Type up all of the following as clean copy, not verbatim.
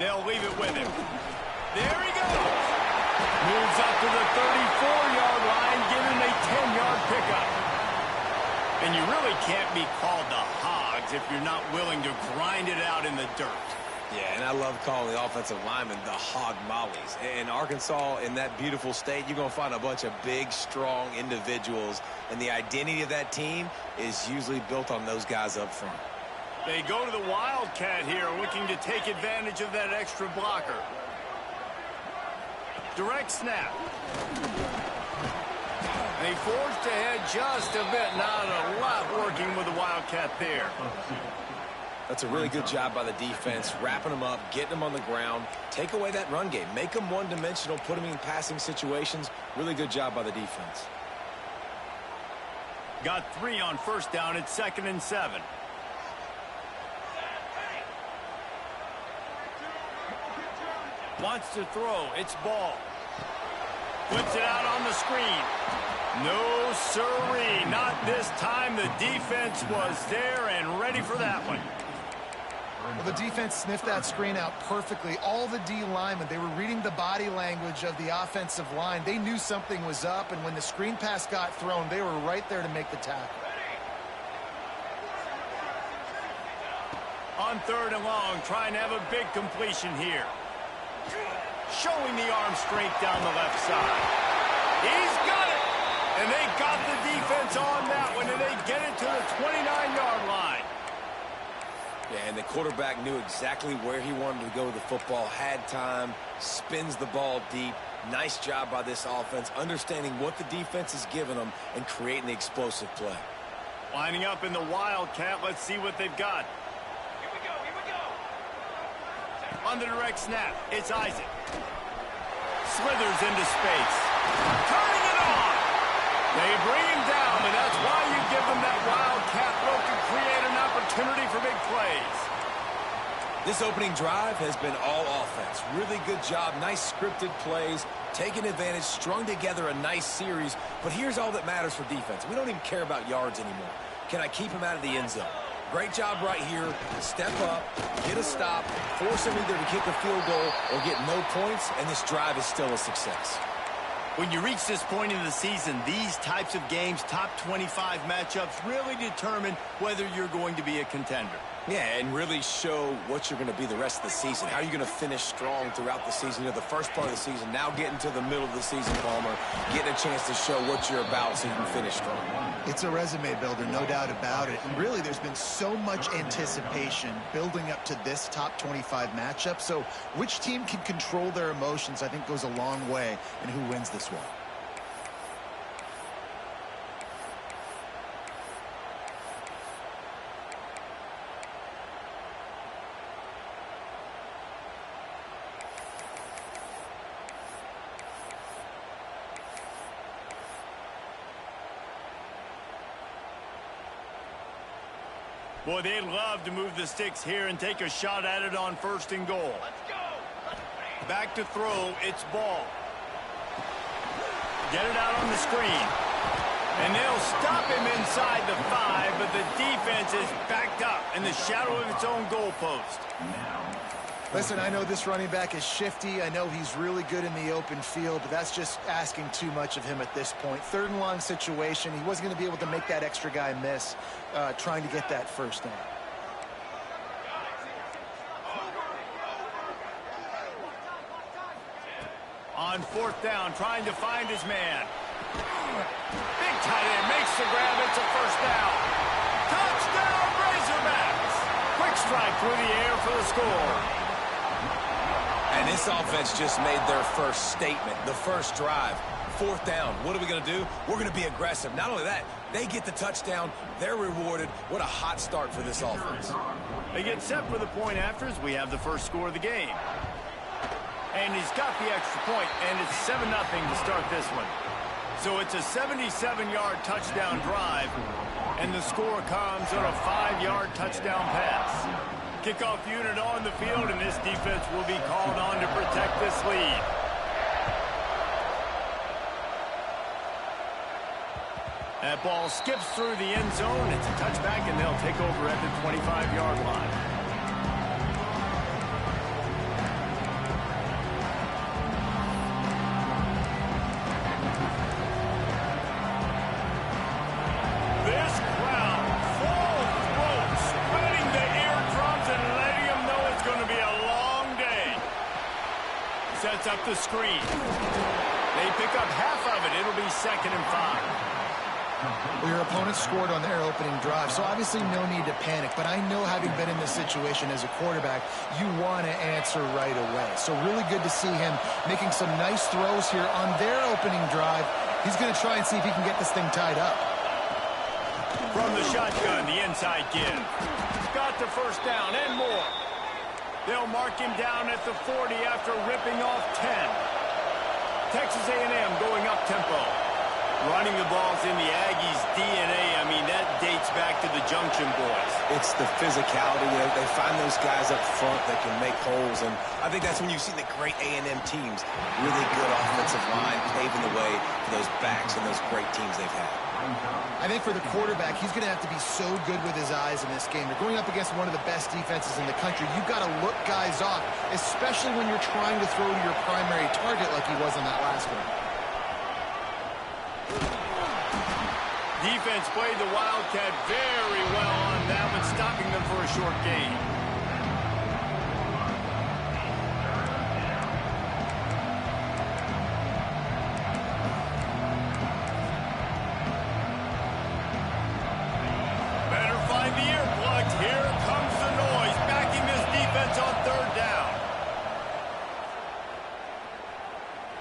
They'll leave it with him. There he goes. Moves up to the 34-yard line, giving a 10-yard pickup. And you really can't be called the Hogs if you're not willing to grind it out in the dirt. Yeah, and I love calling the offensive linemen the hog mollies. In Arkansas, in that beautiful state, you're going to find a bunch of big, strong individuals, and the identity of that team is usually built on those guys up front. They go to the Wildcat here, looking to take advantage of that extra blocker. Direct snap. They forced ahead just a bit. Not a lot working with the Wildcat there. That's a really good job by the defense, wrapping them up, getting them on the ground. Take away that run game. Make them one-dimensional, put them in passing situations. Really good job by the defense. Got 3 on first down. It's 2nd and 7. Wants to throw. It's ball. Puts it out on the screen. No siree. Not this time. The defense was there and ready for that one. Well, the defense sniffed that screen out perfectly. All the D linemen, they were reading the body language of the offensive line. They knew something was up, and when the screen pass got thrown, they were right there to make the tackle. On 3rd and long, trying to have a big completion here. Showing the arm strength down the left side. He's got it! And they got the defense on that one, and they get it to the 29-yard line. Yeah, and the quarterback knew exactly where he wanted to go with the football, had time, spins the ball deep. Nice job by this offense, understanding what the defense is giving them and creating the explosive play. Lining up in the Wildcat. Let's see what they've got. Here we go. On the direct snap, it's Isaac. Slithers into space. Turning it on. They bring him down, and that's why you give them that Wildcat look to create an opportunity for big plays. This opening drive has been all offense. Really good job. Nice scripted plays. Taking advantage, strung together a nice series. But here's all that matters for defense. We don't even care about yards anymore. Can I keep him out of the end zone? Great job right here. Step up, get a stop, force him either to kick a field goal or get no points, and this drive is still a success. When you reach this point in the season, these types of games, top 25 matchups, really determine whether you're going to be a contender. Yeah, and really show what you're going to be the rest of the season. How are you going to finish strong throughout the season? You know, the first part of the season, now getting to the middle of the season, Palmer, getting a chance to show what you're about so you can finish strong. It's a resume builder, no doubt about it. And really, there's been so much anticipation building up to this top 25 matchup. So which team can control their emotions, I think, goes a long way in who wins this one. Boy, they'd love to move the sticks here and take a shot at it on 1st and goal. Let's go. Back to throw, it's ball. Get it out on the screen. And they'll stop him inside the 5, but the defense is backed up in the shadow of its own goalpost. Listen, I know this running back is shifty. I know he's really good in the open field, but that's just asking too much of him at this point. 3rd and long situation. He wasn't going to be able to make that extra guy miss trying to get that first down. On 4th down, trying to find his man. Big tight end makes the grab. It's a first down. Touchdown, Razorbacks. Quick strike through the air for the score. And this offense just made their first statement, the first drive. 4th down. What are we going to do? We're going to be aggressive. Not only that, they get the touchdown. They're rewarded. What a hot start for this offense. They get set for the point after as we have the first score of the game. And he's got the extra point, and it's 7-0 to start this one. So it's a 77-yard touchdown drive, and the score comes on a 5-yard touchdown pass. Kickoff unit on the field, and this defense will be called on to protect this lead. That ball skips through the end zone. It's a touchback, and they'll take over at the 25-yard line. the screen. They pick up half of it. It'll be 2nd and 5. Well, your opponent scored on their opening drive, so obviously no need to panic. But I know, having been in this situation as a quarterback, you want to answer right away. So really good to see him making some nice throws here on their opening drive. He's going to try and see if he can get this thing tied up. From the shotgun, the inside give. Got the first down and more. They'll mark him down at the 40 after ripping off 10. Texas A&M going up tempo. Running the ball's in the Aggies' DNA. I mean, that dates back to the Junction Boys. It's the physicality. They find those guys up front that can make holes, and I think that's when you see the great A&M teams. Really good offensive line paving the way for those backs and those great teams they've had. I think for the quarterback, he's going to have to be so good with his eyes in this game. They're going up against one of the best defenses in the country. You've got to look guys off, especially when you're trying to throw to your primary target like he was on that last one. Defense played the Wildcat very well on that one, stopping them for a short gain. Better find the earplugs. Here comes the noise, backing this defense on 3rd down.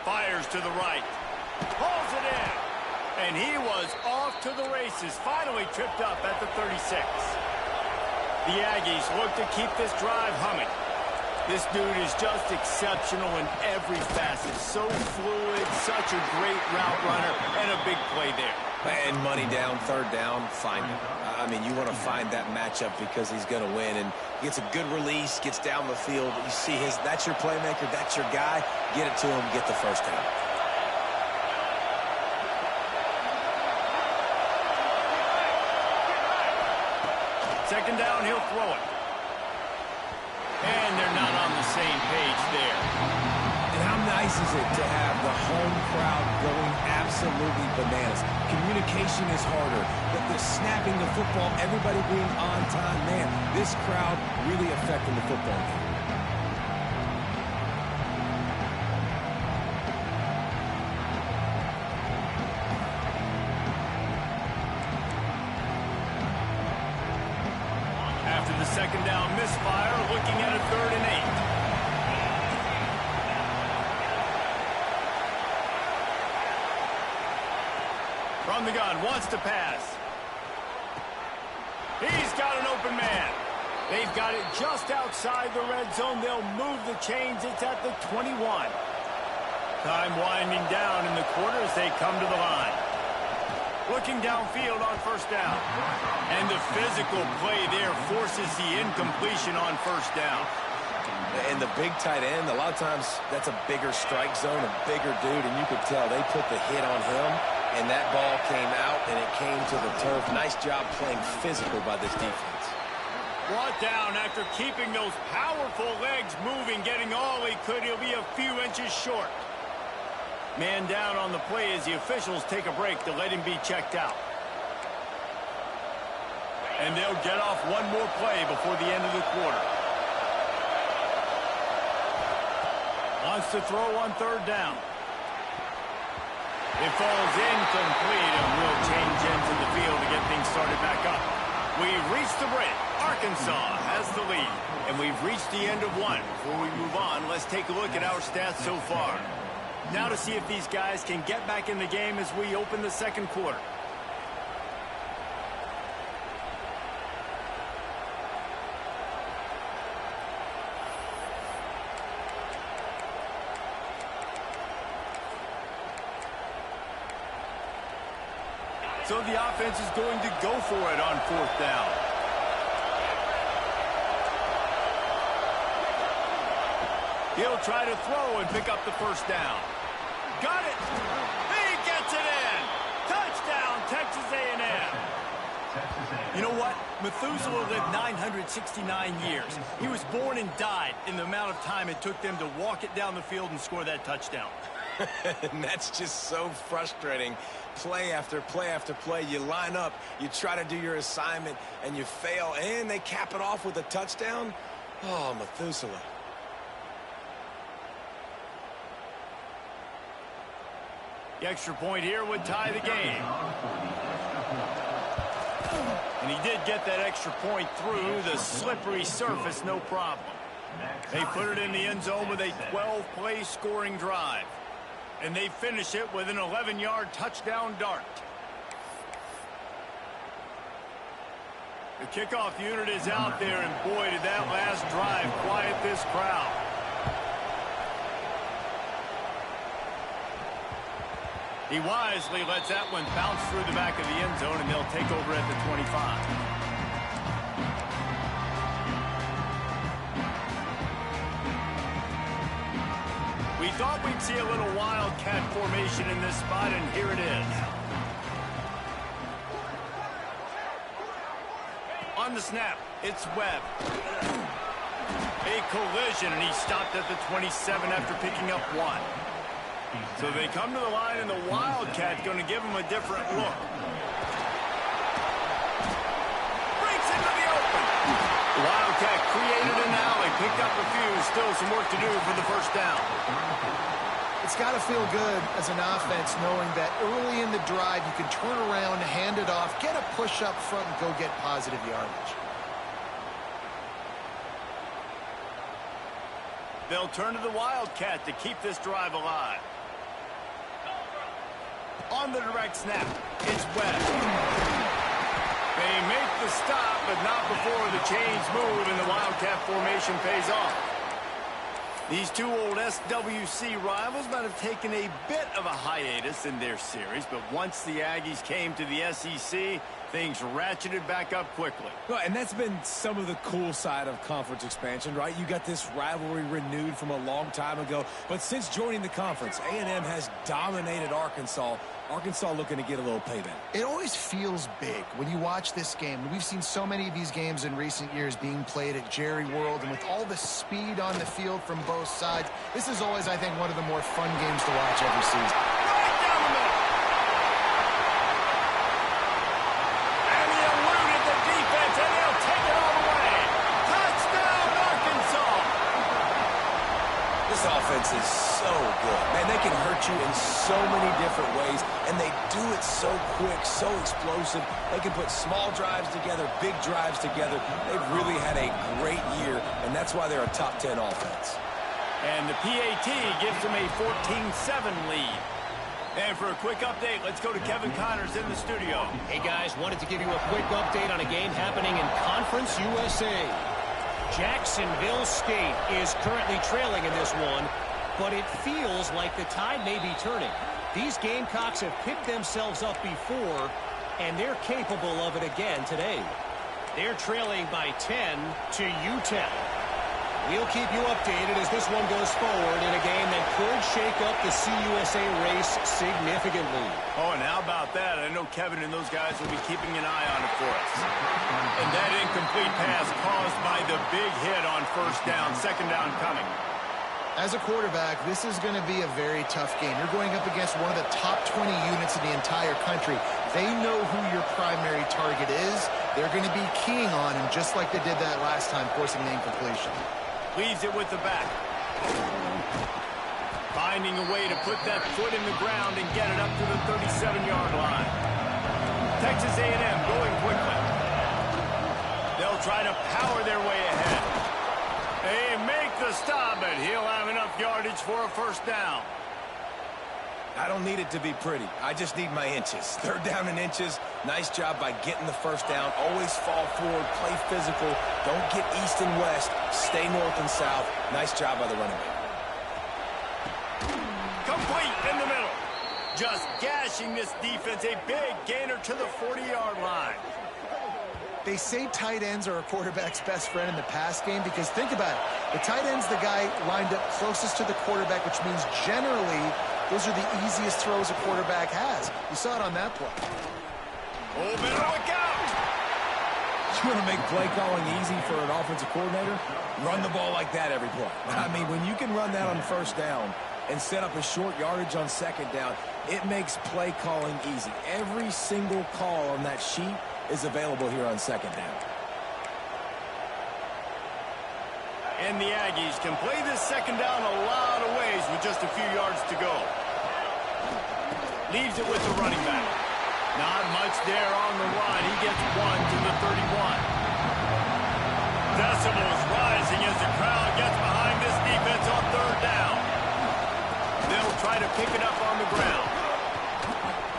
Fires to the right. Pulls it in. And he was off to the races, finally tripped up at the 36. The Aggies look to keep this drive humming. This dude is just exceptional in every facet. So fluid, such a great route runner, and a big play there. And money down, 3rd down, find him. I mean, you want to find that matchup because he's going to win. And gets a good release, gets down the field. You see that's your playmaker, that's your guy. Get it to him, get the first down. 2nd down, he'll throw it. And they're not on the same page there. And how nice is it to have the home crowd going absolutely bananas? Communication is harder, but the snapping the football, everybody being on time, man, this crowd really affecting the football game. After the 2nd down misfire, looking at a 3rd and 8. From the gun, wants to pass. He's got an open man. They've got it just outside the red zone. They'll move the chains. It's at the 21. Time winding down in the quarter as they come to the line. Looking downfield on 1st down. And the physical play there forces the incompletion on 1st down. And the big tight end, a lot of times that's a bigger strike zone, a bigger dude, and you could tell they put the hit on him, and that ball came out, and it came to the turf. Nice job playing physical by this defense. Brought down after keeping those powerful legs moving, getting all he could. He'll be a few inches short. Man down on the play as the officials take a break to let him be checked out. And they'll get off one more play before the end of the quarter. Wants to throw on 3rd down. It falls incomplete. A real change into the field to get things started back up. We've reached the break. Arkansas has the lead. And we've reached the end of one. Before we move on, let's take a look at our stats so far. Now to see if these guys can get back in the game as we open the 2nd quarter. So the offense is going to go for it on 4th down. He'll try to throw and pick up the 1st down. Got it. He gets it in. Touchdown, Texas A&M. You know what? Methuselah lived 969 years. He was born and died in the amount of time it took them to walk it down the field and score that touchdown. And that's just so frustrating. Play after play after play. You line up, you try to do your assignment, and you fail, and they cap it off with a touchdown. Oh, Methuselah. The extra point here would tie the game. And he did get that extra point through the slippery surface, no problem. They put it in the end zone with a 12-play scoring drive. And they finish it with an 11-yard touchdown dart. The kickoff unit is out there, and boy, did that last drive quiet this crowd. He wisely lets that one bounce through the back of the end zone, and they'll take over at the 25. We thought we'd see a little wildcat formation in this spot, and here it is. On the snap, it's Webb. A collision, and he stopped at the 27 after picking up 1. So they come to the line, and the Wildcat's going to give him a different look. Breaks into the open. The Wildcat created an alley, picked up a few, still some work to do for the first down. It's got to feel good as an offense knowing that early in the drive you can turn around, hand it off, get a push up front, and go get positive yardage. They'll turn to the Wildcat to keep this drive alive. On the direct snap, it's Webb. They make the stop, but not before the chains move and the Wildcat formation pays off. These two old SWC rivals might have taken a bit of a hiatus in their series, but once the Aggies came to the SEC, things ratcheted back up quickly. Well, and that's been some of the cool side of conference expansion, right? You got this rivalry renewed from a long time ago, but since joining the conference, A&M has dominated Arkansas. Arkansas looking to get a little payback. It always feels big when you watch this game. We've seen so many of these games in recent years being played at Jerry World, and with all the speed on the field from both sides, this is always, I think, one of the more fun games to watch every season. Right down the middle. And he eluded the defense, and they'll take it all the way. Touchdown, Arkansas. This offense is so good. Man, they can hurt you in so many different ways, and they do it so quick, so explosive. They can put small drives together, big drives together. They've really had a great year, and that's why they're a top 10 offense. And the PAT gives them a 14-7 lead. And for a quick update, let's go to Kevin Connors in the studio. Hey, guys, wanted to give you a quick update on a game happening in Conference USA. Jacksonville State is currently trailing in this one, but it feels like the tide may be turning. These Gamecocks have picked themselves up before, and they're capable of it again today. They're trailing by 10 to UTEP. We'll keep you updated as this one goes forward in a game that could shake up the CUSA race significantly. Oh, and how about that? I know Kevin and those guys will be keeping an eye on it for us. And that incomplete pass caused by the big hit on first down, second down coming. As a quarterback, this is going to be a very tough game. You're going up against one of the top 20 units in the entire country. They know who your primary target is. They're going to be keying on him just like they did that last time, forcing the incompletion. Leaves it with the back. Finding a way to put that foot in the ground and get it up to the 37-yard line. Texas A&M going quickly. They'll try to power their way ahead. They make the stop, but he'll have enough yardage for a first down. I don't need it to be pretty. I just need my inches. Third down in inches. Nice job by getting the first down. Always fall forward, play physical. Don't get east and west. Stay north and south. Nice job by the running back. Complete in the middle. Just gashing this defense. A big gainer to the 40-yard line. They say tight ends are a quarterback's best friend in the pass game because think about it. The tight end's the guy lined up closest to the quarterback, which means generally those are the easiest throws a quarterback has. You saw it on that play. Oh, better look out. You want to make play calling easy for an offensive coordinator? Run the ball like that every play. I mean, when you can run that on first down and set up a short yardage on second down, it makes play calling easy. Every single call on that sheet is available here on second down. And the Aggies can play this second down a lot of ways with just a few yards to go. Leaves it with the running back. Not much there on the run. He gets 1 to the 31. Decibels rising as the crowd gets behind this defense on third down. They'll try to pick it up on the ground.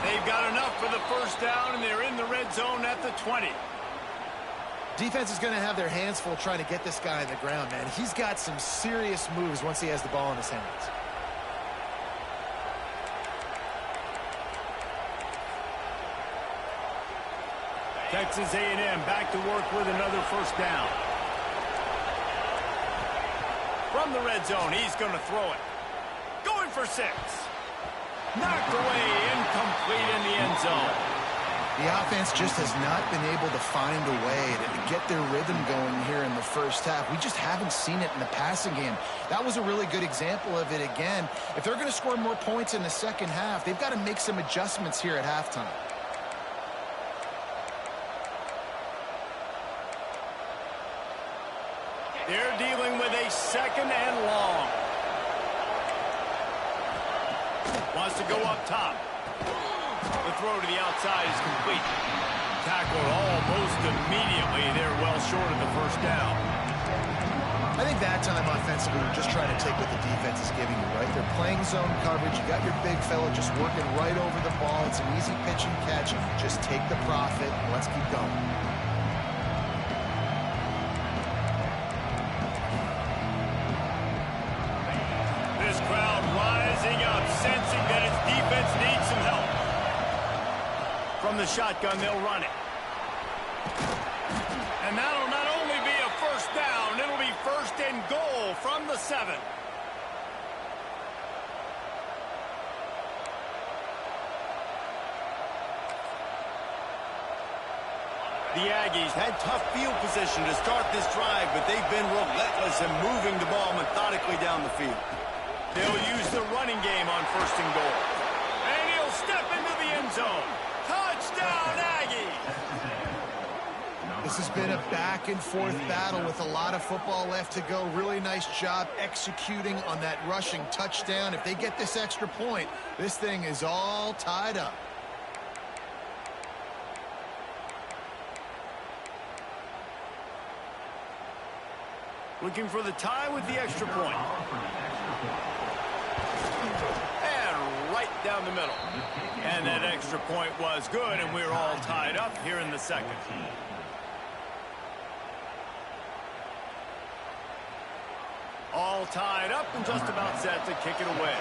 They've got enough for the first down, and they're in the red zone at the 20. Defense is going to have their hands full trying to get this guy on the ground, man. He's got some serious moves once he has the ball in his hands. Texas A&M back to work with another first down. From the red zone, he's going to throw it. Going for 6. Knocked away, incomplete in the end zone. The offense just has not been able to find a way to get their rhythm going here in the first half. We just haven't seen it in the passing game. That was a really good example of it again. If they're going to score more points in the second half, they've got to make some adjustments here at halftime. They're dealing with a second and long. Wants to go up top. The throw to the outside is complete. Tackled almost immediately. They're well short of the first down. I think that time offensively, you're just trying to take what the defense is giving you, right? They're playing zone coverage. You got your big fella just working right over the ball. It's an easy pitch and catch. Just take the profit and let's keep going. This crowd rising up, sensing that its defense needs some help. From the shotgun, they'll run it. And that'll not only be a first down, it'll be first and goal from the 7. The Aggies had tough field position to start this drive, but they've been relentless in moving the ball methodically down the field. They'll use the running game on first and goal. And he'll step into the end zone. Touchdown, Aggies! This has been a back-and-forth battle with a lot of football left to go. Really nice job executing on that rushing touchdown. If they get this extra point, this thing is all tied up. Looking for the tie with the extra point. And right down the middle. And that extra point was good, and we're all tied up here in the second. All tied up and just about set to kick it away.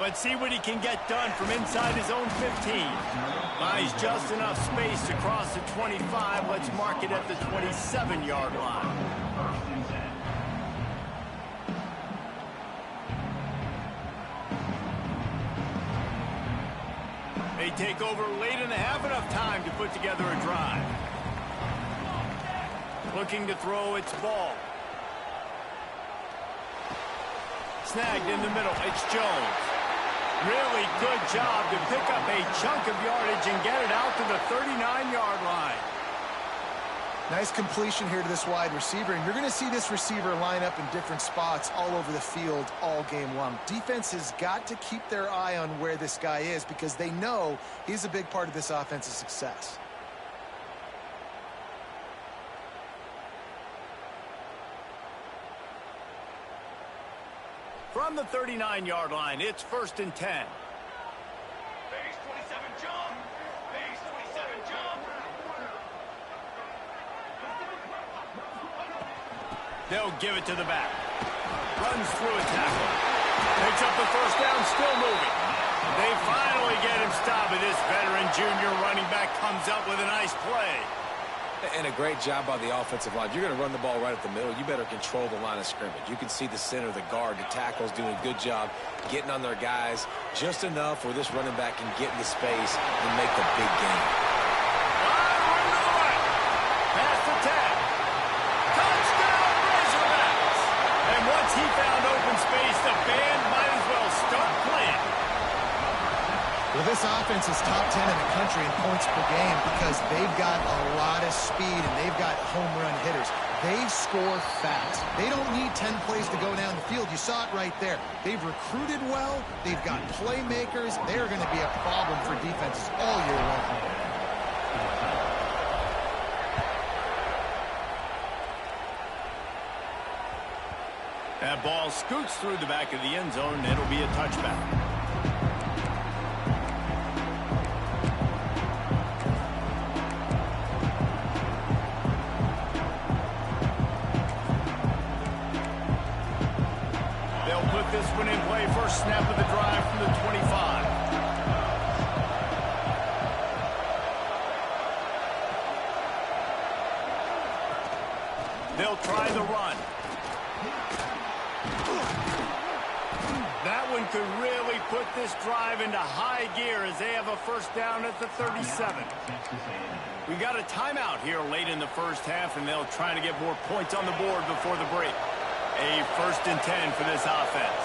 Let's see what he can get done from inside his own 15. Buys just enough space to cross the 25. Let's mark it at the 27-yard line. They take over late and have enough time to put together a drive. Looking to throw its ball. Snagged in the middle. It's Jones. Really good job to pick up a chunk of yardage and get it out to the 39-yard line. Nice completion here to this wide receiver, and you're going to see this receiver line up in different spots all over the field all game long. Defense has got to keep their eye on where this guy is because they know he's a big part of this offense's success. From the 39-yard line, it's first and 10. Base 27 jump. Base 27 jump. They'll give it to the back. Runs through a tackle. Picks up the first down, still moving. They finally get him stopped, but this veteran junior running back comes up with a nice play. And a great job by the offensive line. If you're going to run the ball right at the middle, you better control the line of scrimmage. You can see the center, the guard, the tackles doing a good job getting on their guys just enough where this running back can get into space and make the big game. Past the 10. Touchdown, Razorbacks! And once he found open space, the band might as well start playing. Well, this this offense is top 10 in the country in points per game because they've got a lot of speed and they've got home run hitters. They score fast. They don't need 10 plays to go down the field. You saw it right there. They've recruited well. They've got playmakers. They're going to be a problem for defenses all year long. That ball scoots through the back of the end zone, and it'll be a touchback. They'll put this one in play. First snap of the drive from the 25. They'll try the run. That one could really put this drive into high gear as they have a first down at the 37. We got a timeout here late in the first half, and they'll try to get more points on the board before the break. A 1st and 10 for this offense.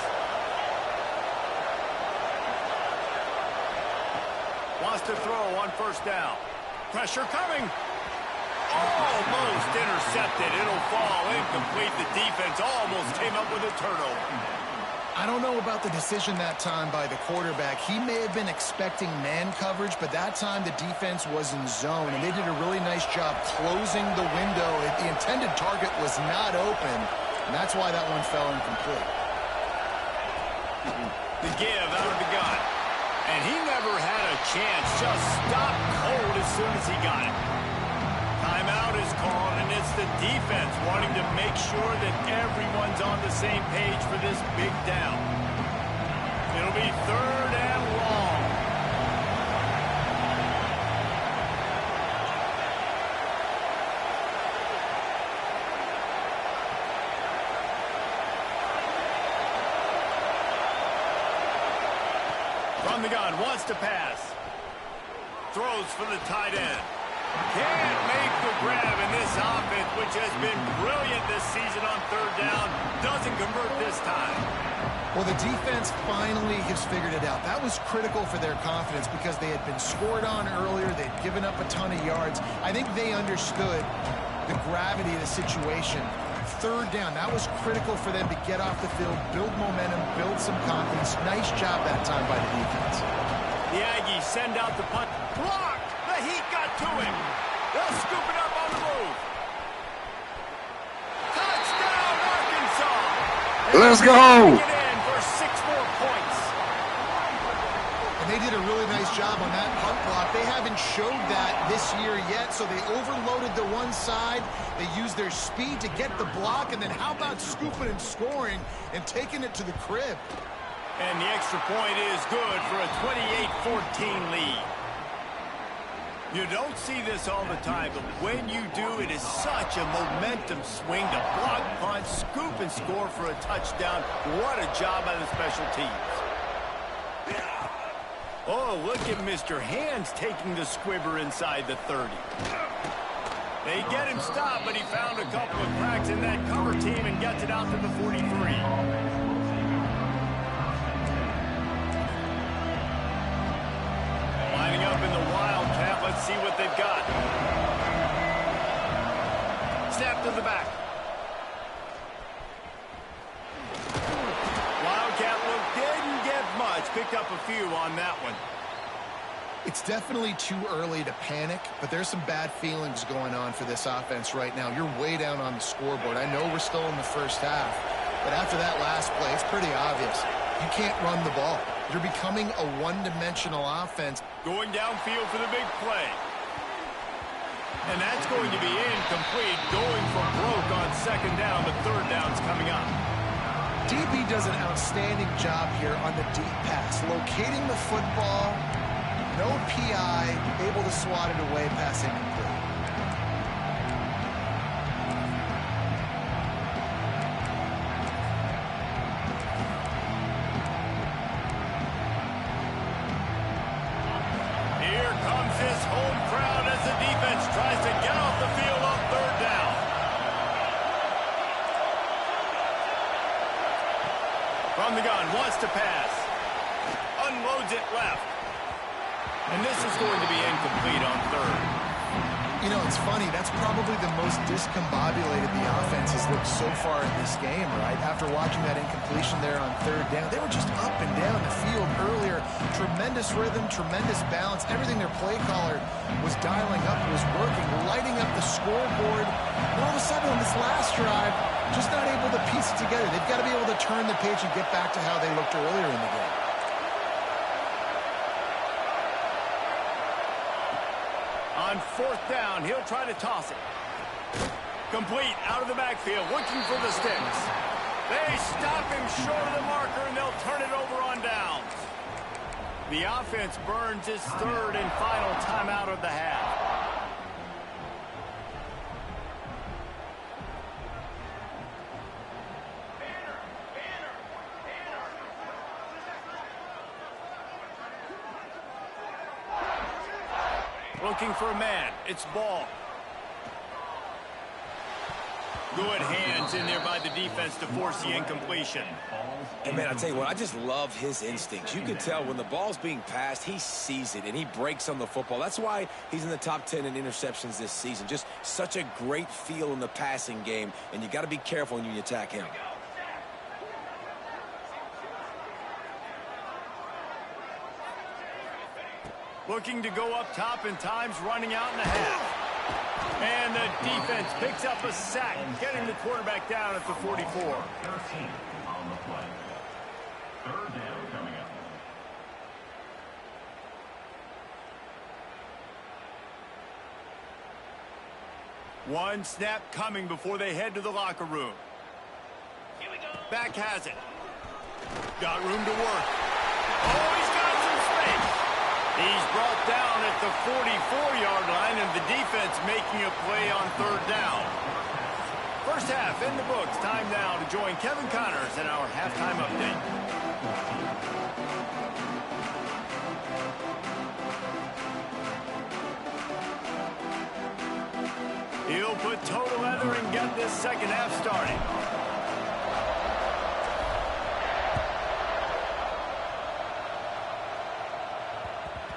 Wants to throw on first down. Pressure coming. Almost intercepted. It'll fall incomplete. The defense almost came up with a turnover. I don't know about the decision that time by the quarterback. He may have been expecting man coverage, but that time the defense was in zone, and they did a really nice job closing the window. The intended target was not open, and that's why that one fell incomplete. The give out of the gun. And he never had a chance. Just stopped cold as soon as he got it. Timeout is called, and it's the defense wanting to make sure that everyone's on the same page for this big down. It'll be 3rd and long. From the gun, wants to pass. Throws for the tight end. Can't make the grab, in this offense, which has been brilliant this season on 3rd down, doesn't convert this time. Well, the defense finally has figured it out. That was critical for their confidence because they had been scored on earlier. They'd given up a ton of yards. I think they understood the gravity of the situation. 3rd down, that was critical for them to get off the field, build momentum, build some confidence. Nice job that time by the defense. The Aggies send out the punt. Blocked! The heat got to him. They'll scoop it up on the move. Touchdown, Arkansas! Let's go! Get in for 6 more points. And they did a really nice job on that punt block. They haven't showed that this year yet, so they overloaded the one side. They used their speed to get the block, and then how about scooping and scoring and taking it to the crib? And the extra point is good for a 28-14 lead. You don't see this all the time, but when you do, it is such a momentum swing to block, punt, scoop, and score for a touchdown. What a job by the special teams. Oh, look at Mr. Hands taking the squibber inside the 30. They get him stopped, but he found a couple of cracks in that cover team and gets it out to the 43. Lining up in the Wildcat. Let's see what they've got. Snap to the back. Wildcat look didn't get much. Picked up a few on that one. It's definitely too early to panic, but there's some bad feelings going on for this offense right now. You're way down on the scoreboard. I know we're still in the first half, but after that last play, it's pretty obvious. You can't run the ball. You're becoming a one-dimensional offense. Going downfield for the big play. And that's going to be incomplete. Going for broke on 2nd down, but 3rd down's coming up. DB does an outstanding job here on the deep pass. Locating the football, no PI, able to swat it away, pass incomplete. His home crowd as the defense tries to get off the field on 3rd down. From the gun, wants to pass. Unloads it left. And this is going to be incomplete on third. You know, it's funny. That's probably the most discombobulated the offense has looked so far in this game, right? After watching that incompletion there on third down, they were just up and down the field earlier. Tremendous rhythm, tremendous balance. Everything their play caller was dialing up was working, lighting up the scoreboard. And all of a sudden on this last drive, just not able to piece it together. They've got to be able to turn the page and get back to how they looked earlier in the game. On fourth down, he'll try to toss it. Complete, out of the backfield, looking for the sticks. They stop him short of the marker, and they'll turn it over on downs. The offense burns its third and final timeout of the half. Looking for a man. It's ball. Good hands in there by the defense to force the incompletion. And, man, I tell you what, I just love his instincts. You can tell when the ball's being passed, he sees it, and he breaks on the football. That's why he's in the top 10 in interceptions this season. Just such a great feel in the passing game, and you got to be careful when you attack him. Looking to go up top, and time's running out in the half. And the defense picks up a sack, getting the quarterback down at the 44. 13 on the play. Third down coming up. One snap coming before they head to the locker room. Here we go. Back has it. Got room to work. Oh, he's got some space. He's brought down at the 44-yard line, and the defense making a play on third down. First half in the books. Time now to join Kevin Connors in our halftime update. He'll put total leather and get this second half started.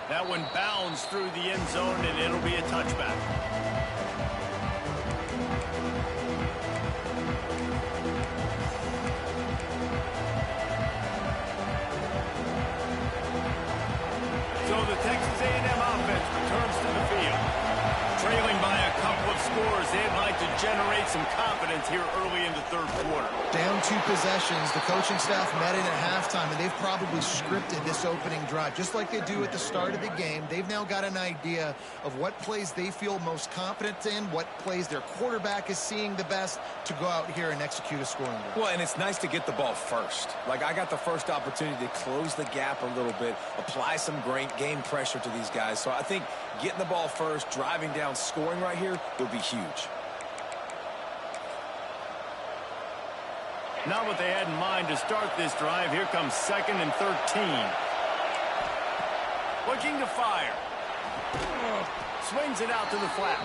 That one bounds through the end zone, and it'll be a touchback. So the Texas A&M offense returns to the field. Trailing by a couple of scores, they'd like to generate some confidence here early in the third quarter. Down 2 possessions, the coaching staff met in at halftime, and they've probably scripted this opening drive. Just like they do at the start of the game, they've now got an idea of what plays they feel most confident in, what plays their quarterback is seeing the best to go out here and execute a scoring drive. Well, and it's nice to get the ball first. Like, I got the first opportunity to close the gap a little bit, apply some great game pressure to these guys. So I think getting the ball first, driving down, scoring right here will be huge. Not what they had in mind to start this drive. Here comes 2nd and 13. Looking to fire. Swings it out to the flat.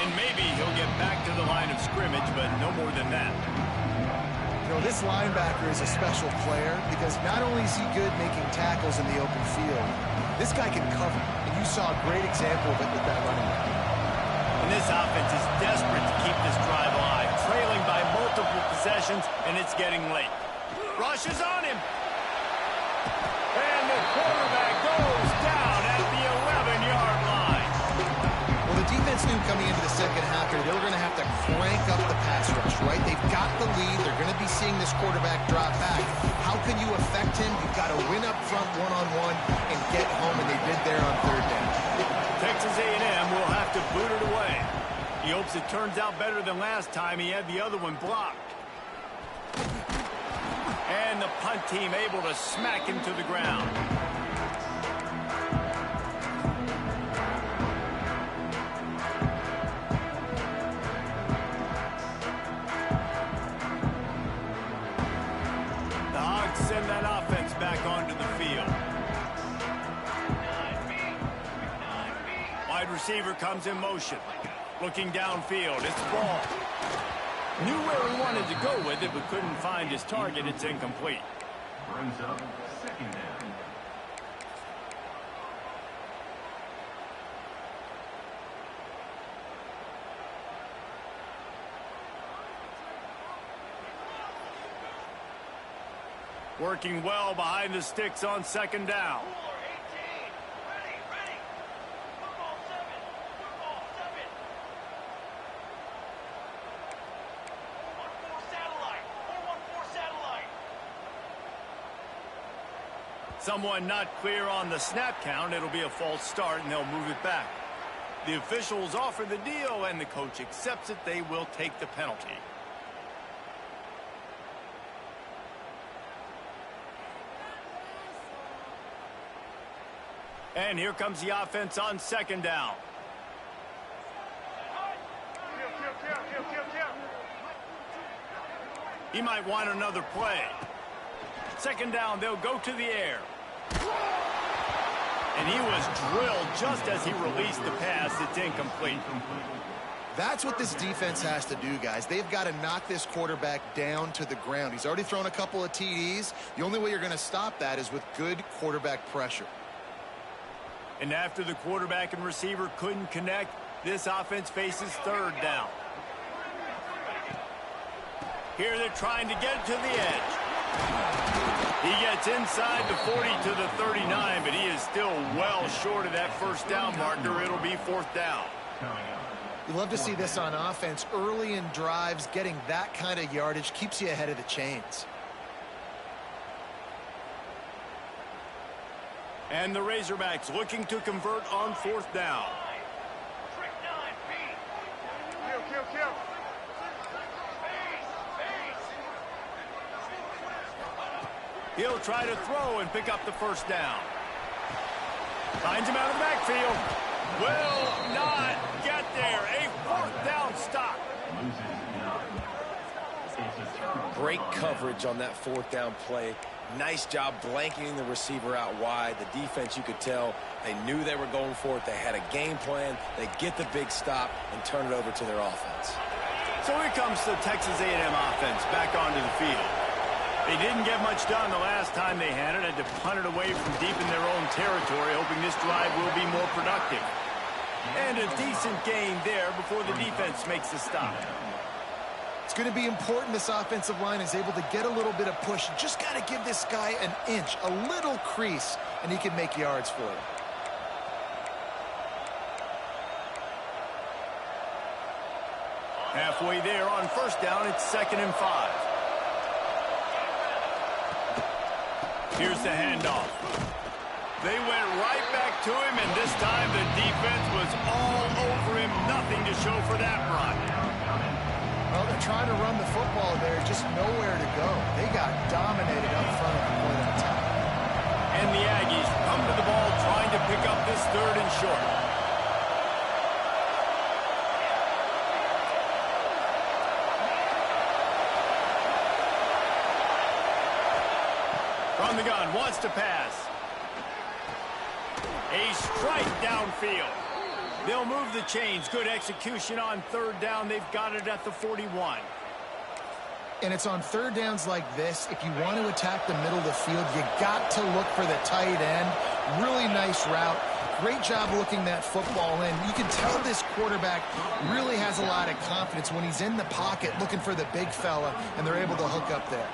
And maybe he'll get back to the line of scrimmage, but no more than that. You know, this linebacker is a special player because not only is he good making tackles in the open field, this guy can cover. And you saw a great example of it with that running back. And this offense is desperate to keep this drive alive, trailing by multiple possessions, and it's getting late. Rush is on him. And the quarterback goes down at the 11-yard line. Well, the defense knew coming into the second half here, they were going to have to crank up the pass rush, right? They've got the lead. They're going to be seeing this quarterback drop back. How can you affect him? You've got to win up front one-on-one and get home, and they did there on third down. Texas A&M will have to boot it away. He hopes it turns out better than last time. He had the other one blocked. And the punt team able to smack him to the ground. The Hogs send that offense back onto the field. Wide receiver comes in motion. Looking downfield. It's the ball. Knew where he wanted to go with it, but couldn't find his target. It's incomplete. Brings up 2nd down. Working well behind the sticks on second down. Someone not clear on the snap count. It'll be a false start, and they'll move it back. The officials offer the deal, and the coach accepts it. They will take the penalty. And here comes the offense on second down. He might want another play. Second down, they'll go to the air. And he was drilled just as he released the pass. It's incomplete. That's what this defense has to do, guys. They've got to knock this quarterback down to the ground. He's already thrown a couple of TDs. The only way you're going to stop that is with good quarterback pressure. And after the quarterback and receiver couldn't connect, this offense faces third down. Here they're trying to get it to the edge. He gets inside the 40 to the 39, but he is still well short of that first down marker. It'll be fourth down. You love to see this on offense. Early in drives, getting that kind of yardage keeps you ahead of the chains. And the Razorbacks looking to convert on fourth down. He'll try to throw and pick up the first down. Finds him out of the backfield. Will not get there. A fourth down stop. Great coverage on that fourth down play. Nice job blanketing the receiver out wide. The defense, you could tell, they knew they were going for it. They had a game plan. They get the big stop and turn it over to their offense. So here comes the Texas A&M offense back onto the field. They didn't get much done the last time they had it to punt it away from deep in their own territory, hoping this drive will be more productive. And a decent gain there before the defense makes the stop. It's going to be important this offensive line is able to get a little bit of push. Just got to give this guy an inch, a little crease, and he can make yards for it. Halfway there on first down, it's 2nd and 5. Here's the handoff. They went right back to him, and this time the defense was all over him. Nothing to show for that run. Well, they're trying to run the football there, just nowhere to go. They got dominated up front at the point of attack. And the Aggies come to the ball trying to pick up this 3rd and short. From the gun, wants to pass. A strike downfield. They'll move the chains. Good execution on 3rd down. They've got it at the 41. And it's on 3rd downs like this. If you want to attack the middle of the field, you got to look for the tight end. Really nice route. Great job looking that football in. You can tell this quarterback really has a lot of confidence when he's in the pocket looking for the big fella, and they're able to hook up there.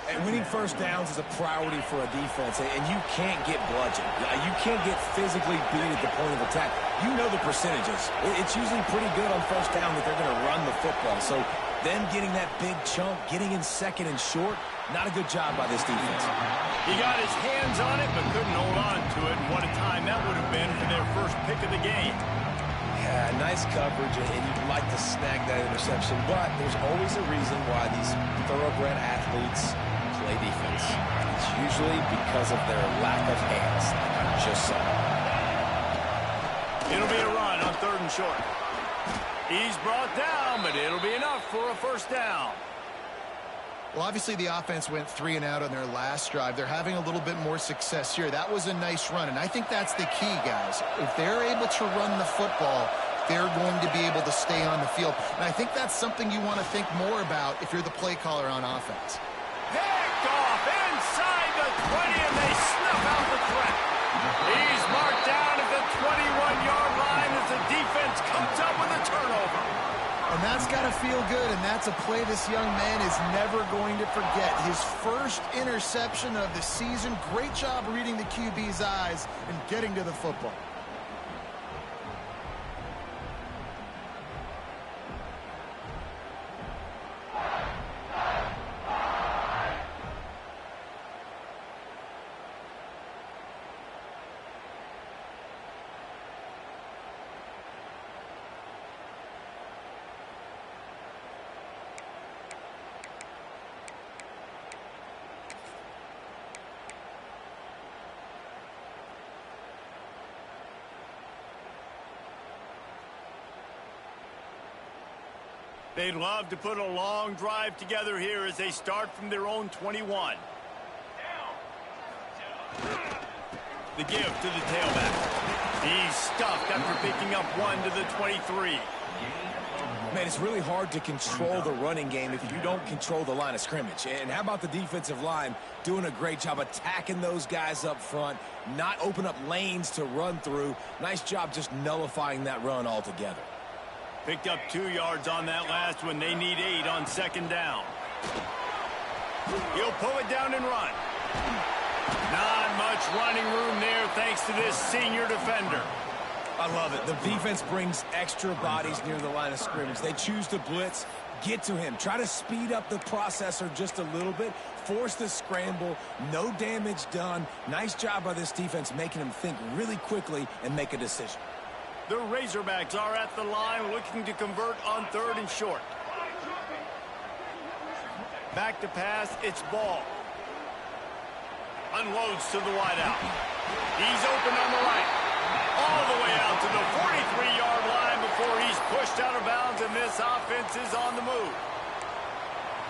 And winning first downs is a priority for a defense, and you can't get bludgeoned. You can't get physically beat at the point of attack. You know the percentages. It's usually pretty good on first down that they're going to run the football. So them getting that big chunk, getting in 2nd and short, not a good job by this defense. He got his hands on it, but couldn't hold on to it. And what a time that would have been for their first pick of the game. Yeah, nice coverage, and you'd like to snag that interception, but there's always a reason why these thoroughbred athletes play defense. It's usually because of their lack of hands, like I just saw. It'll be a run on 3rd and short. He's brought down, but it'll be enough for a first down. Well, obviously the offense went 3 and out on their last drive. They're having a little bit more success here. That was a nice run, and I think that's the key, guys. If they're able to run the football, they're going to be able to stay on the field. And I think that's something you want to think more about if you're the play caller on offense. Picked off inside the 20, and they snuff out the threat. He's marked down at the 21-yard line as the defense comes up with a turnover. And that's got to feel good, and that's a play this young man is never going to forget. His first interception of the season. Great job reading the QB's eyes and getting to the football. They'd love to put a long drive together here as they start from their own 21. The give to the tailback. He's stuffed after picking up one to the 23. Man, it's really hard to control the running game if you don't control the line of scrimmage. And how about the defensive line doing a great job attacking those guys up front, not open up lanes to run through. Nice job just nullifying that run altogether. Picked up 2 yards on that last one. They need 8 on second down. He'll pull it down and run. Not much running room there thanks to this senior defender. I love it. The defense brings extra bodies near the line of scrimmage. They choose to blitz, get to him, try to speed up the processor just a little bit, force the scramble, no damage done. Nice job by this defense making him think really quickly and make a decision. The Razorbacks are at the line looking to convert on 3rd and short. Back to pass, it's Ball. Unloads to the wideout. He's open on the right. All the way out to the 43-yard line before he's pushed out of bounds, and this offense is on the move.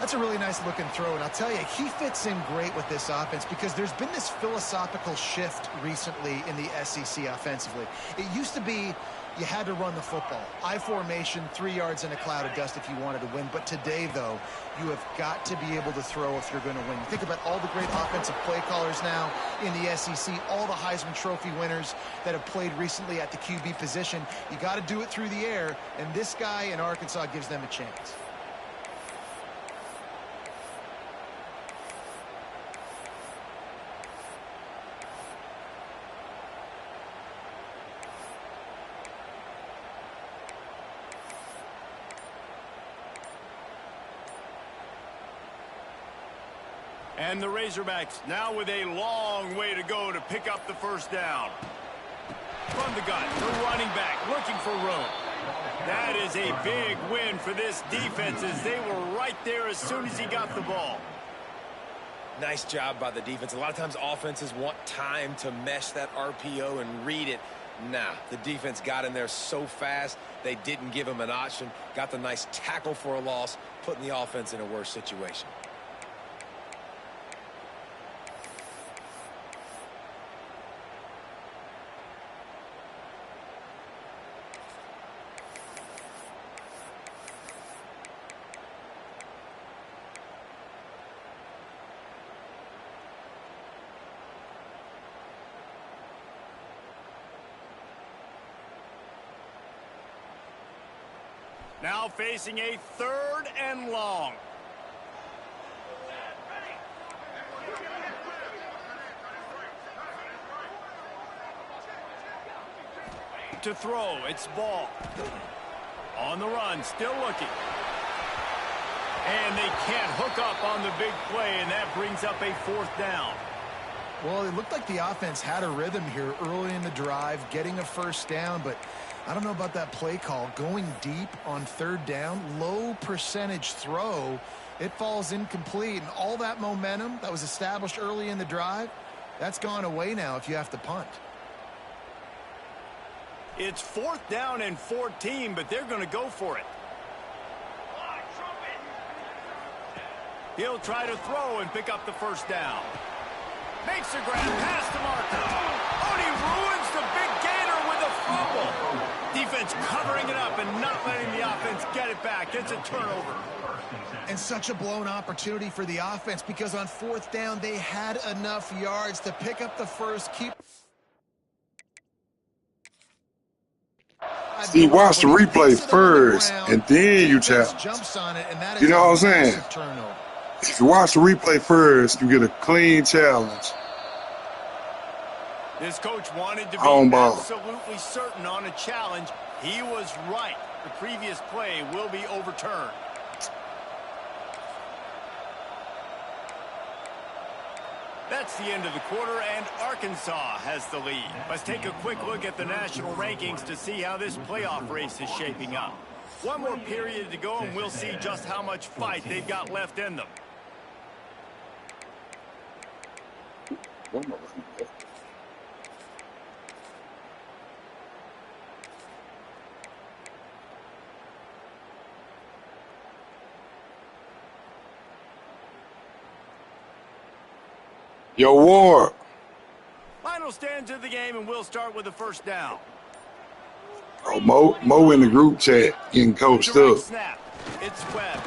That's a really nice looking throw, and I'll tell you, he fits in great with this offense because there's been this philosophical shift recently in the SEC offensively. It used to be you had to run the football. I formation, 3 yards in a cloud of dust if you wanted to win. But today, though, you have got to be able to throw if you're going to win. You think about all the great offensive play callers now in the SEC, all the Heisman Trophy winners that have played recently at the QB position. You got to do it through the air, and this guy in Arkansas gives them a chance. And the Razorbacks now with a long way to go to pick up the first down. From the gun, the running back looking for room. That is a big win for this defense as they were right there as soon as he got the ball. Nice job by the defense. A lot of times offenses want time to mesh that RPO and read it. Nah, the defense got in there so fast they didn't give him an option. Got the nice tackle for a loss, putting the offense in a worse situation. Now facing a 3rd and long. To throw, it's Ball. On the run, still looking. And they can't hook up on the big play, and that brings up a 4th down. Well, it looked like the offense had a rhythm here early in the drive, getting a first down, but I don't know about that play call. Going deep on 3rd down, low percentage throw, it falls incomplete. And all that momentum that was established early in the drive, that's gone away now if you have to punt. It's 4th down and 14, but they're going to go for it. He'll try to throw and pick up the first down. Makes the grab past the marker. Oh, he ruins the big gainer with a fumble. Defense covering it up and not letting the offense get it back. It's a turnover. And such a blown opportunity for the offense because on 4th down, they had enough yards to pick up the first, keep... See, watch the replay first, and then you challenge. Jumps on it, and that is you know what I'm saying? Turnover. If you watch the replay first, you get a clean challenge. This coach wanted to be absolutely certain on a challenge. He was right. The previous play will be overturned. That's the end of the quarter, and Arkansas has the lead. Let's take a quick look at the national rankings to see how this playoff race is shaping up. One more period to go, and we'll see just how much fight they've got left in them. Yo, Ward. Final stands of the game, and we'll start with the first down. Oh, Mo in the group chat getting coached up. Snap. It's Webb.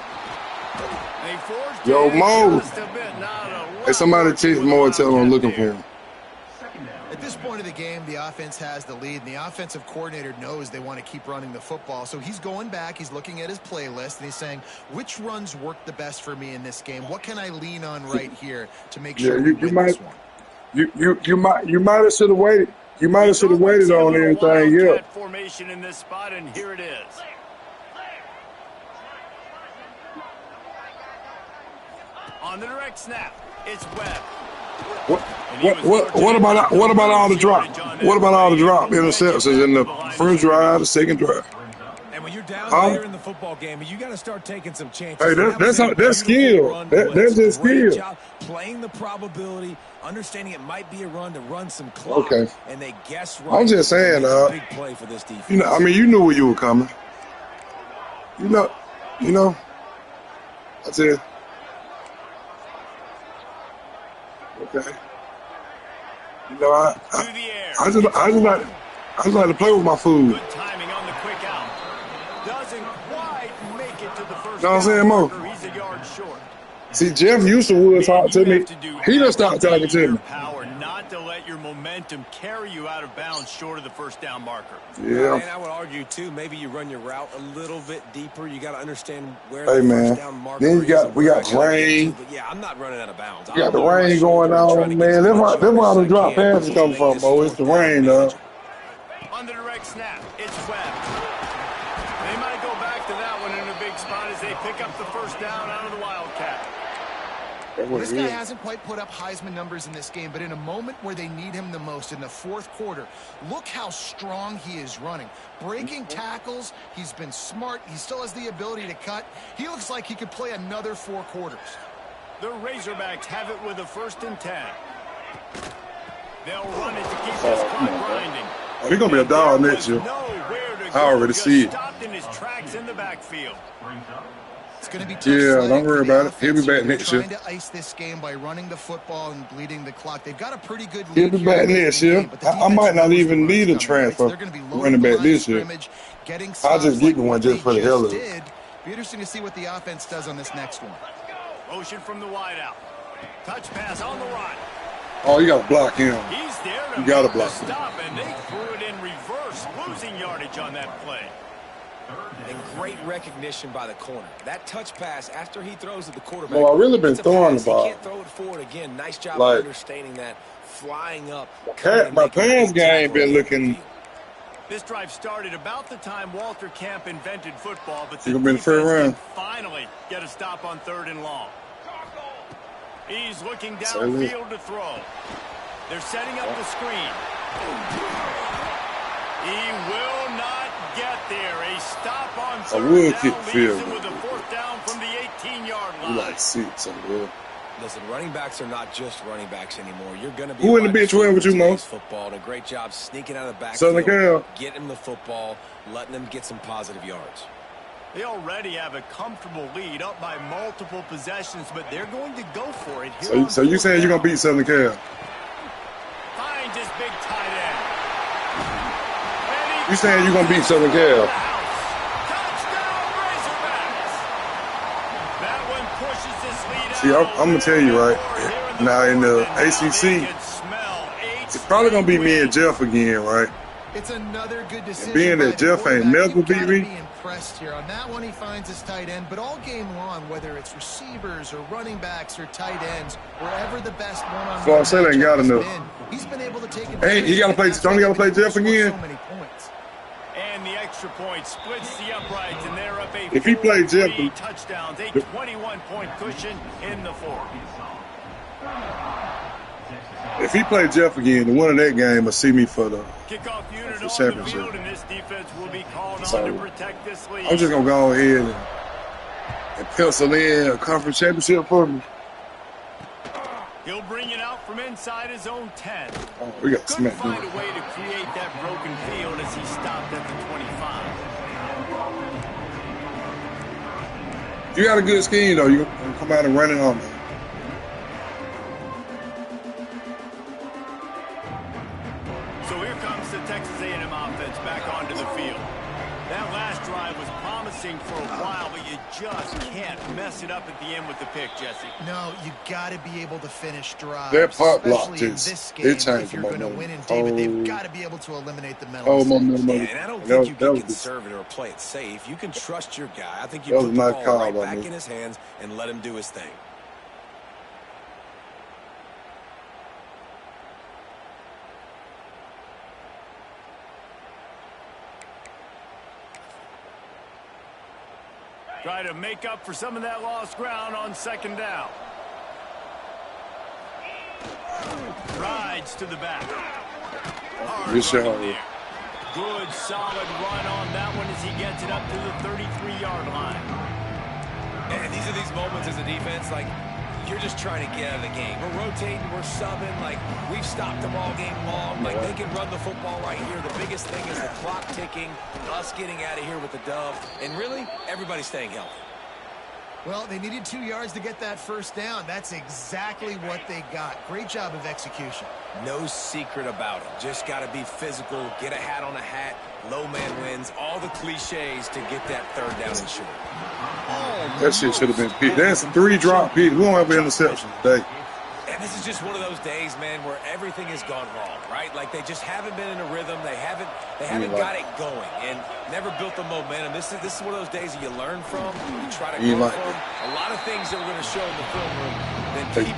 Yo, Mo. Hey, somebody text Mo and tell him I'm looking for him. At this point of the game, the offense has the lead, and the offensive coordinator knows they want to keep running the football. So he's going back, he's looking at his playlist, and he's saying, which runs work the best for me in this game? What can I lean on right here to make sure we win this one? You might have should have waited. You might have should have waited on everything. Yeah. Formation in this spot, and here it is. On the direct snap, it's Webb. What about all the drop? What about all the drop interceptions in the first drive, the second drive? And when you're down later in the football game, you got to start taking some chances. Hey, that's skill. That's just skill. Playing the probability, understanding it might be a run to run some clock. Okay. And they guess right. I'm just saying, big play for this defense. You know, I mean, you knew where you were coming. You know. That's it. Okay. You know, I just like to play with my food. Good timing on the quick out. Doesn't quite make it to the first. You know what I'm saying, Mo? He's a yard short. See, Jeff used to talk to me. He done stopped talking to me. Power not to let your momentum carry you out of bounds short of the first down marker. Yeah. And I would argue too, maybe you run your route a little bit deeper. You got to understand where the first down marker then is. we got rain. But yeah, I'm not running out of bounds. You got the rain going on, man. That's where all the drop passes come from, Mo. It's the rain, though. On the direct snap, it's Webb. They might go back to that one in a big spot as they pick up the first down out of the Wildcat. This guy hasn't quite put up Heisman numbers in this game, but in a moment where they need him the most, in the fourth quarter, look how strong he is running. Breaking tackles, he's been smart. He still has the ability to cut. He looks like he could play another 4 quarters. The Razorbacks have it with a 1st and 10. They'll run it to keep this clock grinding. Oh, he's going to be a dog next year. I already see it. Stopped in his tracks in the backfield. It's going to be tough. Yeah, don't worry about it. He'll be back next year. Trying to ice this game by running the football and bleeding the clock. They've got a pretty good lead. He'll be back next year. I might not even need a transfer running back this year. I'll just get one just for the hell of it. Be interesting to see what the offense does on this next one. Motion from the wideout. Touch pass on the run. Oh, you got to block him. He's there to you got to block him. Stop, and they threw it in reverse, losing yardage on that play. And great recognition by the corner. That touch pass after he throws at the quarterback. Well, I've really been throwing the ball. He can't throw it forward again. Nice job like, understanding that. Flying up. My pass game been looking. This drive started about the time Walter Camp invented football, but the defense can finally get a stop on 3rd and long. He's looking downfield to throw. They're setting up the screen. He will not get there. A stop on 3rd down leaves him with a 4th down from the 18-yard line. You like 6, Listen, running backs are not just running backs anymore. You're going to be who in the bench with you, Mo? Football, and a great job sneaking out of the backfield, Southern Cal, getting him the football, letting them get some positive yards. They already have a comfortable lead up by multiple possessions, but they're going to go for it. So you saying you're going to beat Southern Cal? Finds his big tight end. You saying you're going to beat Southern Cal? See, I'm going to tell you, right, now in the ACC, it's probably going to be me and Jeff again, right? It's another good decision. And being that Jeff ain't never beat me. Be impressed here. On that one, he finds his tight end, but all game long, whether it's receivers or running backs or tight ends, wherever the best one-on-one So I said ain't got enough. He's been able to take it. Hey, he got to play. Don't he got to play Jeff again? So many points. And the extra point splits the uprights, and they're up a if he played Jeff, touchdowns, a 21-point cushion in the fourth. If he played Jeff again, the winner of that game will see me for the kickoff unit on the championship. field, and this defense will be called on to protect this lead. I'm just gonna go ahead and pencil in a conference championship for me. He'll bring it out from inside his own 10. Oh, we got Couldn't smack. find a way to create that broken field as he stopped at the 25. You got a good scheme though. You gonna come out and run it on me. So here comes the Texas A&M offense back onto the field. That last drive was promising for a while, but you just can't mess it up at the end with the pick, Jesse. No, you got to be able to finish drives. That pop block especially in just this game. If you're going to win in David, they've got to be able to eliminate the mental mistakes. Yeah, and I don't think you can conservative or play it safe. You can trust your guy. I think you put the ball right back in his hands and let him do his thing. Try to make up for some of that lost ground on second down. Rides to the back. Good shot. Good, solid run on that one as he gets it up to the 33-yard line. And these are these moments as a defense, like, you're just trying to get out of the game. We're rotating, we're subbing, like, we've stopped the ball game long. Like, they can run the football right here. The biggest thing is the clock ticking, us getting out of here with the dub, and really, everybody staying healthy. Well, they needed 2 yards to get that first down. That's exactly what they got. Great job of execution. No secret about it. Just got to be physical, get a hat on a hat, low man wins, all the cliches to get that third down and short. That shit should have been picked. That's 3 drop picks. We don't have an interception today. And this is just one of those days, man, where everything has gone wrong, right? Like they just haven't been in a rhythm. They haven't got it going and never built the momentum. This is one of those days that you learn from, you try to grow from. A lot of things that we're going to show in the film room.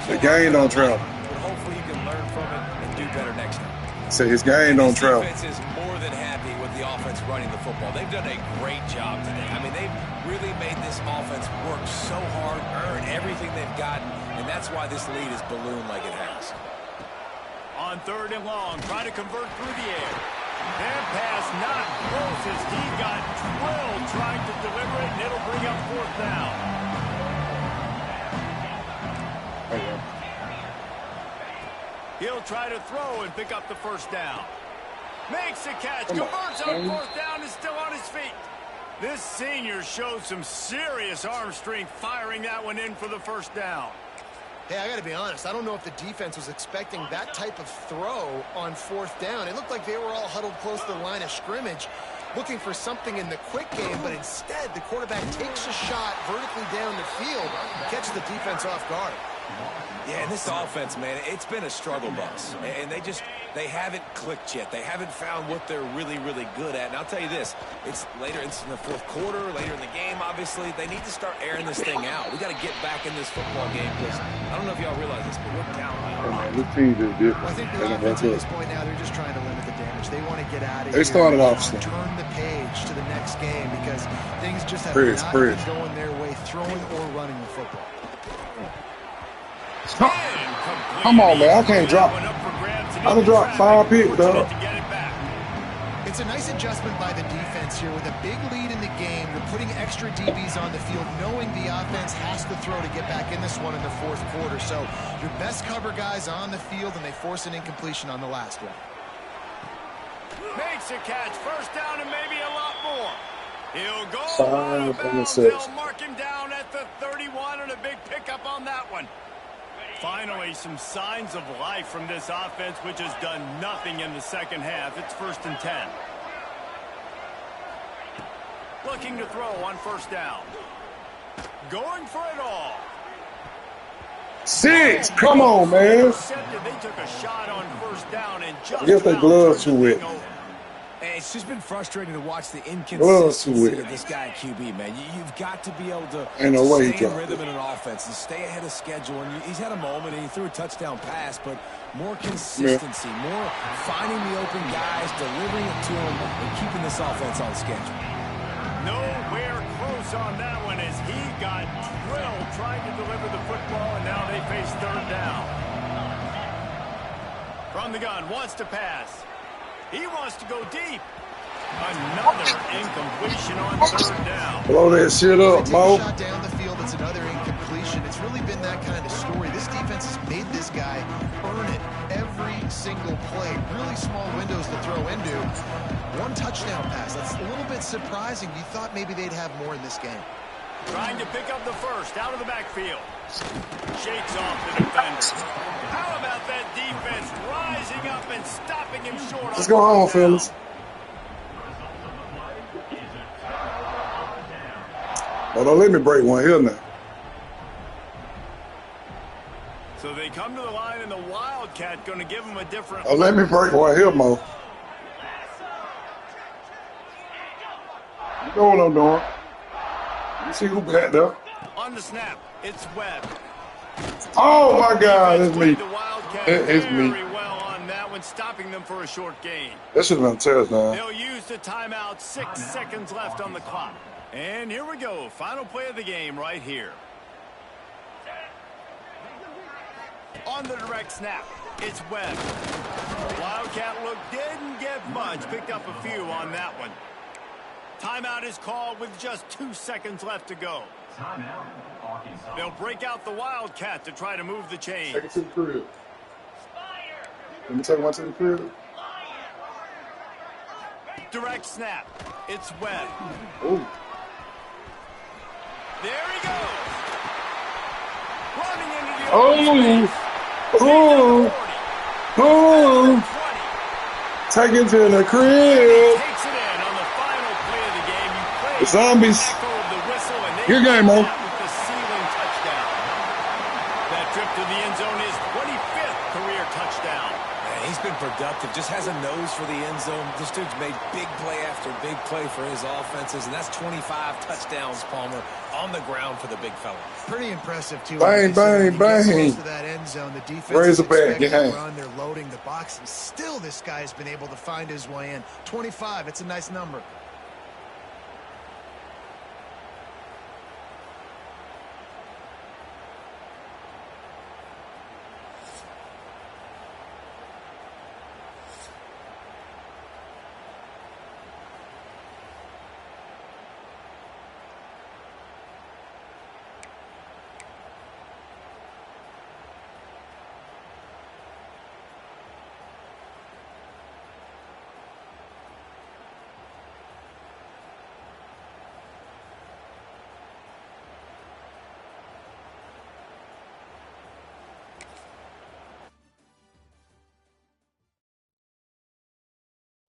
The game don't travel. But hopefully you can learn from it and do better next time. Say his game don't travel. This defense is more than happy with the offense running the football. They've done a great job today. I mean, they've really made this offense work so hard, earn everything they've gotten, and that's why this lead is ballooned like it has. On third and long, try to convert through the air. That pass not close as he got drilled trying to deliver it, and it'll bring up fourth down. He'll try to throw and pick up the first down. Makes a catch, converts on fourth down, and still on his feet. This senior shows some serious arm strength firing that one in for the first down. Hey, I got to be honest. I don't know if the defense was expecting that type of throw on fourth down. It looked like they were all huddled close to the line of scrimmage, looking for something in the quick game, but instead the quarterback takes a shot vertically down the field and catches the defense off guard. Yeah, and this offense, man, it's been a struggle bus. And they haven't clicked yet. They haven't found what they're really, really good at. And I'll tell you this, it's in the fourth quarter, later in the game, obviously. They need to start airing this thing out. We got to get back in this football game because I don't know if y'all realize this, but we're down. This team is different. Well, I think the offense at this point now, they're just trying to limit the damage. They want to get out of here. They started off slow. Turn the page to the next game because things just have not been going their way, throwing or running the football. Come on, man. I can't drop. I can drop 5 picks, dog. It's a nice adjustment by the defense here with a big lead in the game. You're putting extra DBs on the field, knowing the offense has to throw to get back in this one in the fourth quarter. So your best cover guys on the field, and they force an incompletion on the last one. Makes a catch. First down and maybe a lot more. He'll go 5 out of bounds. They'll mark him down at the 31 and a big pickup on that one. Finally, some signs of life from this offense, which has done nothing in the second half. It's 1st and 10. Looking to throw on first down. Going for it all. 6. Come on, man. They took a shot on first down and just I guess they gloves too wet. It's just been frustrating to watch the inconsistency of this guy at QB, man. You've got to be able to stay in rhythm in an offense and stay ahead of schedule. And he's had a moment, and he threw a touchdown pass, but more consistency, more finding the open guys, delivering it to him, and keeping this offense on schedule. Nowhere close on that one as he got drilled trying to deliver the football, and now they face third down. From the gun, wants to pass. He wants to go deep. Another incompletion on third down. Blow that shit up, Mo. Shot down the field, it's another incompletion. It's really been that kind of story. This defense has made this guy earn it every single play. Really small windows to throw into. One touchdown pass. That's a little bit surprising. You thought maybe they'd have more in this game. Trying to pick up the first out of the backfield. Shakes off the defender. How about that defense rising up and stopping him short? Let's go home, fellas. Oh, don't let me break one here now. So they come to the line, and the Wildcat going to give them a different. Oh, let me break one here, Mo. You know what I'm doing. You see who back there? On the snap, it's Webb. Oh my God, it's me. The Wildcat It's me. very well on that one, stopping them for a short gain. That should have been a touchdown. They'll use the timeout. 6 seconds left on the clock. And here we go. Final play of the game right here. On the direct snap, it's Webb. Wildcat look didn't get much. Picked up a few on that one. Timeout is called with just 2 seconds left to go. They'll break out the Wildcat to try to move the chains. Take it to the crib. Let me take one to the crib. Direct snap. It's Webb. Ooh. There he goes. Running into the Oh. Oh. Take it to the crib. Takes it in on the final play of the game. You play The zombies. the whistle, and they Your game, Mo. with the ceiling touchdown. That trip to the end zone is 25th career touchdown. Man, he's been productive. Just has a nose for the end zone. This dude's made big play after big play for his offenses, and that's 25 touchdowns, Palmer, on the ground for the big fella. Pretty impressive, too. Bang, bang, bang. Close to that end zone, the defense is Razorback, expecting yeah. to run. They're loading the box, and still this guy has been able to find his way in. 25, it's a nice number.